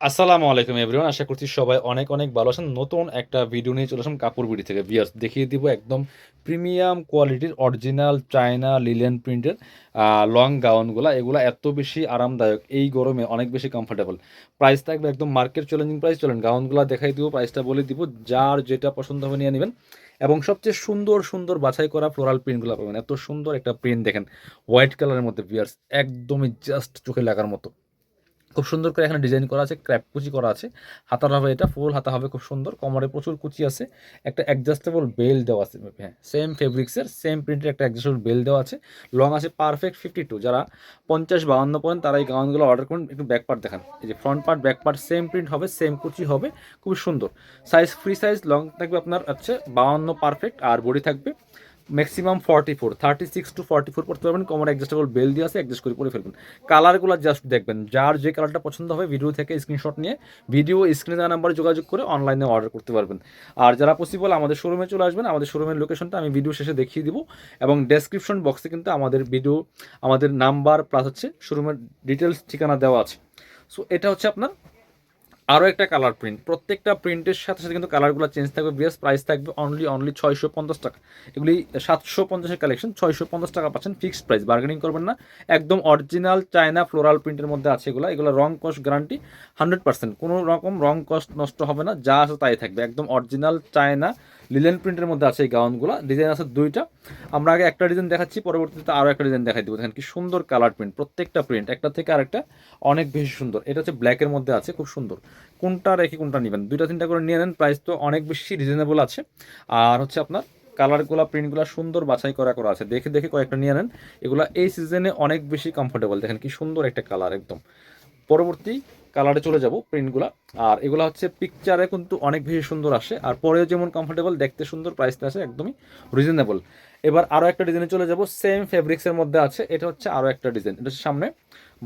আসসালামু আলাইকুম এভরিওয়ান। আশা করছি সবাই অনেক অনেক ভালো আছেন। নতুন একটা ভিডিও নিয়ে চলে আসলাম কাপড় বিডি থেকে। ভিউয়ার্স দেখিয়ে দিব একদম প্রিমিয়াম কোয়ালিটির অরিজিনাল চায়না লিলেন প্রিন্টের লং গাউনগুলা। এগুলা এত বেশি আরামদায়ক, এই গরমে অনেক বেশি কমফোর্টেবল। প্রাইস থাকবে একদম মার্কেট চ্যালেঞ্জিং প্রাইস। চলেন গাউনগুলা দেখাই দিব, প্রাইসটা বলে দিব, যার যেটা পছন্দ হবে নিয়ে নেবেন। এবং সবচেয়ে সুন্দর সুন্দর বাছাই করা ফ্লোরাল প্রিন্টগুলো পাবেন। এত সুন্দর একটা প্রিন্ট দেখেন, হোয়াইট কালারের মধ্যে ভিউয়ার্স, একদমই জাস্ট চোখে লাগার মতো। খুব সুন্দর করে এখানে ডিজাইন করা আছে, ক্র্যাপ কুচি করা আছে। হাতার হবে, এটা ফুল হাতা হবে, খুব সুন্দর। কোমরে প্রচুর কুচি আছে, একটা অ্যাডজাস্টেবল বেল দেওয়া আছে। হ্যাঁ, সেম ফেব্রিক্সের সেম প্রিন্টের একটা অ্যাডজাস্টেবল বেল দেওয়া আছে। লং আছে পারফেক্ট 52। যারা 50-52 পড়েন তারা এই গাউনগুলো অর্ডার করুন। একটু ব্যাক পার্ট দেখান, এই যে front part back part same print হবে, সেম কুচি হবে, খুবই সুন্দর। সাইজ ফ্রি সাইজ, লং থাকবে আপনার হচ্ছে 52 পারফেক্ট, আর বডি থাকবে ম্যাক্সিমাম 44, 36 to 44 পড়তে পারবেন। কোমর অ্যাডজাস্টেবল বেল দিয়ে আছে, অ্যাডজাস্ট করে পরে ফেলবেন। কালারগুলো জাস্ট দেখবেন, যার যে কালারটা পছন্দ হবে ভিডিও থেকে স্ক্রিনশট নিয়ে ভিডিও স্ক্রিনে দেওয়া নাম্বারে যোগাযোগ করে অনলাইনে অর্ডার করতে পারবেন। আর যারা পসিবল আমাদের শোরুমে চলে আসবেন, আমাদের শোরুমের লোকেশনটা আমি ভিডিও শেষে দেখিয়ে দিব। এবং ডেসক্রিপশন বক্সে কিন্তু আমাদের নাম্বার প্লাস হচ্ছে শোরুমের ডিটেলস ঠিকানা দেওয়া আছে। সো এটা হচ্ছে আপনার আরও একটা কালার প্রিন্ট। প্রত্যেকটা প্রিন্টের সাথে সাথে কিন্তু কালারগুলো চেঞ্জ থাকবে। বেস্ট প্রাইস থাকবে অনলি 650 টাকা। এগুলি 750-এর কালেকশন, 650 টাকা পাচ্ছেন ফিক্সড প্রাইস, বার্গেনিং করবেন না। একদম অরিজিনাল চায়না ফ্লোরাল প্রিন্টের মধ্যে আছে এগুলো রং কস্ট গ্যারান্টি 100%। কোনো রকম রং কস্ট নষ্ট হবে না, যা আছে তাই থাকবে। একদম অরিজিনাল চায়না লিলেন প্রিন্টের মধ্যে আছে এই গাউনগুলো। ডিজাইন আছে দুইটা, আমরা আগে একটা ডিজাইন দেখাচ্ছি, পরবর্তীতে আরও একটা ডিজাইন দেখাই দেবো। দেখেন কি সুন্দর কালার প্রিন্ট, প্রত্যেকটা প্রিন্ট একটা থেকে আরেকটা অনেক বেশি সুন্দর। এটা হচ্ছে ব্ল্যাকের মধ্যে আছে, খুব সুন্দর। কোনটা রেখে কোনটা নেবেন, দুইটা তিনটা করে নিয়ে নেন, প্রাইস তো অনেক বেশি রিজনেবল আছে। আর হচ্ছে আপনার কালারগুলো প্রিন্টগুলো সুন্দর বাছাই করা করা আছে, দেখে দেখে কয়েকটা নিয়ে নেন। এগুলো এই সিজনে অনেক বেশি কমফোর্টেবল। দেখেন কি সুন্দর একটা কালার একদম। পরবর্তী কালারে চলে যাব প্রিন্টগুলো। আর এগুলো হচ্ছে পিকচারে কিন্তু অনেক বেশি সুন্দর আসে, আর পরেও যেমন কমফোর্টেবল, দেখতে সুন্দর, প্রাইসটা আছে একদমই রিজনেবল। এবার আরও একটা ডিজাইনে চলে যাব, সেম ফেব্রিক্সের মধ্যে আছে। এটা হচ্ছে আরও একটা ডিজাইন, এটা হচ্ছে সামনে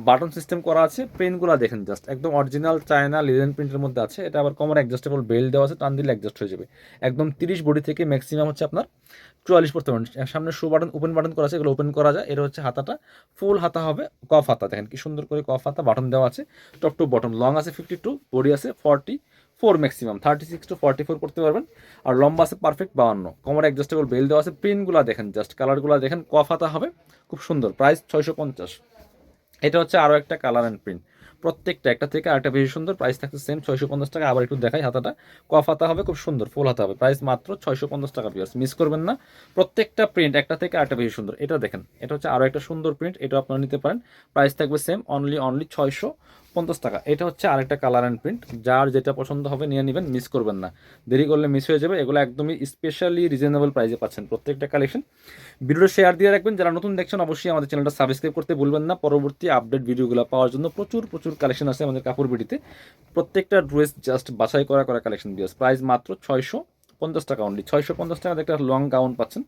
বাটন সিস্টেম করা আছে। প্রিন্টগুলো দেখেন জাস্ট, একদম অরিজিনাল চায়না লিলেন প্রিন্টের মধ্যে আছে। এটা আবার কমর অ্যাডজাস্টেবল বেল্ট দেওয়া আছে, টান দিলে অ্যাডজাস্ট হয়ে যাবে। একদম 30 বডি থেকে ম্যাক্সিমাম হচ্ছে আপনার 44 পড়তে পারেন। সামনে শো বাটন ওপেন বাটন করা আছে, এগুলো ওপেন করা যায়। এটা হচ্ছে হাতাটা ফুল হাতা হবে, কফ হাতা। দেখেন কি সুন্দর করে কফ হাতা, বাটন দেওয়া আছে টপ টু বটম। লং আছে 52, বডি আছে 44, ম্যাক্সিমাম 36 to 44 পড়তে পারবেন। আর লম্বা আছে পারফেক্ট 52। কমর অ্যাডজাস্টেবল বেল দেওয়া আছে। প্রিন্টগুলো দেখেন জাস্ট, কালারগুলো দেখেন, কফ হাতা হবে, খুব সুন্দর। প্রাইস 650। এটা হচ্ছে আরও একটা কালার অ্যান্ড প্রিন্ট, প্রত্যেকটা একটা থেকে আরেকটা বেশি সুন্দর। প্রাইস থাকছে সেম 650 টাকা। আবার একটু দেখাই, হাতাটা কফ হাতা হবে, খুব সুন্দর, ফুল হাতা হবে। প্রাইস মাত্র 650 টাকা। পিয়ার্স মিস করবেন না, প্রত্যেকটা প্রিন্ট একটা থেকে আরেকটা বেশি সুন্দর। এটা দেখেন, এটা হচ্ছে আরও একটা সুন্দর প্রিন্ট, এটা আপনারা নিতে পারেন। প্রাইস থাকবে সেম অনলি 650 টাকা। এটা হচ্ছে আরেকটা কালার অ্যান্ড প্রিন্ট, যার যেটা পছন্দ হবে নিয়ে নেবেন, মিস করবেন না, দেরি করলে মিস হয়ে যাবে। এগুলো একদমই স্পেশালি রিজনেবল প্রাইসে পাচ্ছেন প্রত্যেকটা কালেকশন। ভিডিওটা শেয়ার দিয়ে রাখবেন, যারা নতুন দেখছেন অবশ্যই আমাদের চ্যানেলটা সাবস্ক্রাইব করতে ভুলবেন না। পরবর্তী আপডেট ভিডিওগুলো পাওয়ার জন্য প্রচুর প্রচুর কালেকশন আছে আমাদের কাপড় বিডিতে। প্রত্যেকটা ড্রেস জাস্ট বাছাই করা করা কালেকশন দিয়ে, প্রাইস মাত্র 650 টাকা অনলি। 650 টাকা একটা লং গাউন পাচ্ছেন,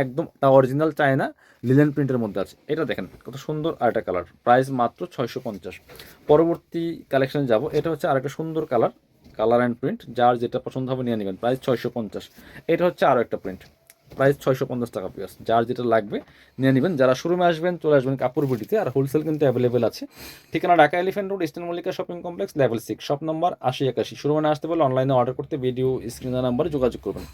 একদম তা অরিজিনাল চায়না লিলেন প্রিন্টের মধ্যে আছে। এটা দেখেন কত সুন্দর আরেকটা কালার, প্রাইস মাত্র 650। পরবর্তী কালেকশনে যাব, এটা হচ্ছে আরেকটা সুন্দর কালার অ্যান্ড প্রিন্ট, যার যেটা পছন্দ হবে নিয়ে নেবেন। প্রাইস 650। এটা হচ্ছে আরও একটা প্রিন্ট, প্রাইস 650 টাকা পিস। যার যেটা লাগবে নিয়ে নেবেন। যারা শোরুমে আসবেন চলে আসবেন কাপড় বিডিতে, আর হোলসেল কিন্তু অ্যাভেলেবেল আছে। ঠিকানা Dhaka elephant road, eastern Mallika shopping complex, level 6, shop number 8081। শোরুমে আসতে বলে অনলাইনে অর্ডার করতে ভিডিও স্ক্রিনের নাম্বারে যোগাযোগ করবেন।